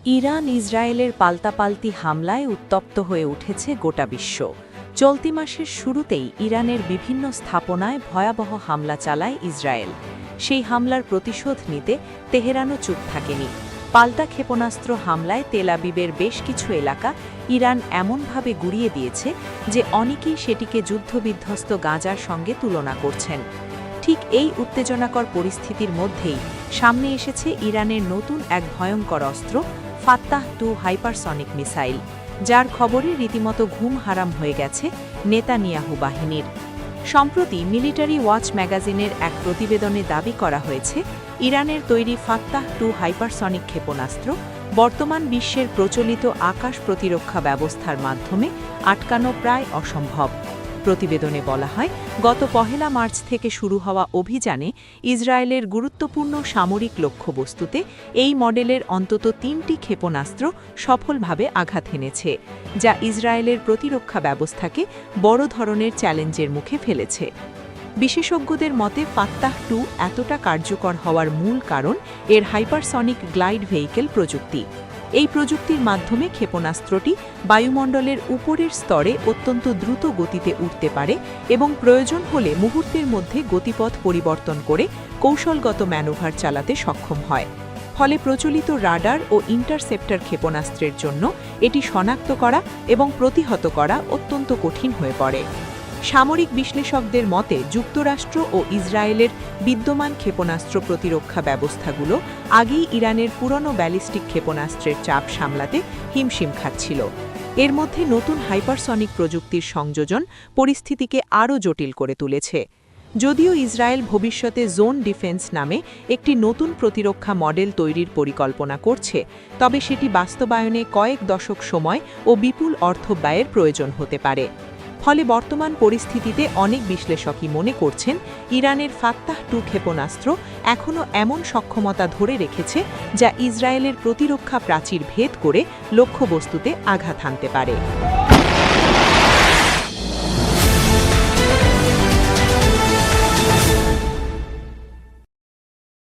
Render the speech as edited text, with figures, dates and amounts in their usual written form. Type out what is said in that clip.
Iran ইসরায়েলের পাল্টাপাল্টি হামলায় উত্তপ্ত হয়ে উঠেছে গোটা বিশ্ব। চলতি মাসের শুরুতেই ইরানের বিভিন্ন স্থাপনায় ভয়াবহ হামলা চালায় ইসরায়েল। সেই হামলার প্রতিশোধ নিতে তেহরানও চুপ থাকেনি। পাল্টা ক্ষেপণাস্ত্র হামলায় তেল আবিবের বেশ কিছু এলাকা ইরান এমনভাবে গুড়িয়ে দিয়েছে যে অনেকেই সেটিকে যুদ্ধবিধ্বস্ত গাজার সঙ্গে তুলনা করছেন। ঠিক এই উত্তেজনাকর পরিস্থিতির মধ্যেই সামনে এসেছে ইরানের নতুন এক ভয়ঙ্কর অস্ত্র, ফাত্তাহ-2 হাইপারসনিক মিসাইল, যার খবরে রীতিমতো ঘুম হারাম হয়ে গেছে নেতানিয়াহু বাহিনীর। সম্প্রতি মিলিটারি ওয়াচ ম্যাগাজিনের এক প্রতিবেদনে দাবি করা হয়েছে, ইরানের তৈরি ফাত্তাহ-2 হাইপারসনিক ক্ষেপণাস্ত্র বর্তমান বিশ্বের প্রচলিত আকাশ প্রতিরক্ষা ব্যবস্থার মাধ্যমে আটকানো প্রায় অসম্ভব। প্রতিবেদনে বলা হয়, গত 1 মার্চ থেকে শুরু হওয়া অভিযানে ইসরায়েলের গুরুত্বপূর্ণ সামরিক লক্ষ্যবস্তুতে এই মডেলের অন্তত 3টি ক্ষেপণাস্ত্র সফলভাবে আঘাত হেনেছে, যা ইসরায়েলের প্রতিরক্ষা ব্যবস্থাকে বড় ধরনের চ্যালেঞ্জের মুখে ফেলেছে। বিশেষজ্ঞদের মতে ফাত্তাহ-2 এতটা কার্যকর হওয়ার মূল কারণ এর হাইপারসনিক গ্লাইড ভেহিকেল প্রযুক্তি। এই প্রযুক্তির মাধ্যমে ক্ষেপণাস্ত্রটি বায়ুমণ্ডলের উপরের স্তরে অত্যন্ত দ্রুত গতিতে উঠতে পারে এবং প্রয়োজন হলে মুহূর্তের মধ্যে গতিপথ পরিবর্তন করে কৌশলগত ম্যানোভার চালাতে সক্ষম হয়। ফলে প্রচলিত রাডার ও ইন্টারসেপ্টর ক্ষেপণাস্ত্রের জন্য এটি শনাক্ত করা এবং প্রতিহত করা অত্যন্ত কঠিন হয়ে পড়ে। সামরিক বিশ্লেষকদের মতে যুক্তরাষ্ট্র ও ইসরায়েলের বিদ্যমান ক্ষেপণাস্ত্র প্রতিরক্ষা ব্যবস্থাগুলো আগেই ইরানের পুরনো ব্যালিস্টিক ক্ষেপণাস্ত্রের চাপ সামলাতে হিমশিম খাচ্ছিল। এর মধ্যে নতুন হাইপারসনিক প্রযুক্তির সংযোজন পরিস্থিতিকে আরও জটিল করে তুলেছে। যদিও ইসরায়েল ভবিষ্যতে জোন ডিফেন্স নামে একটি নতুন প্রতিরক্ষা মডেল তৈরির পরিকল্পনা করছে, তবে সেটি বাস্তবায়নে কয়েক দশক সময় ও বিপুল অর্থ ব্যয়ের প্রয়োজন হতে পারে। ফলে বর্তমান পরিস্থিতিতে অনেক বিশ্লেষকই মনে করছেন, ইরানের ফাত্তাহ-2 ক্ষেপণাস্ত্র এখনও এমন সক্ষমতা ধরে রেখেছে যা ইসরায়েলের প্রতিরক্ষা প্রাচীর ভেদ করে লক্ষ্যবস্তুতে আঘাত হানতে পারে।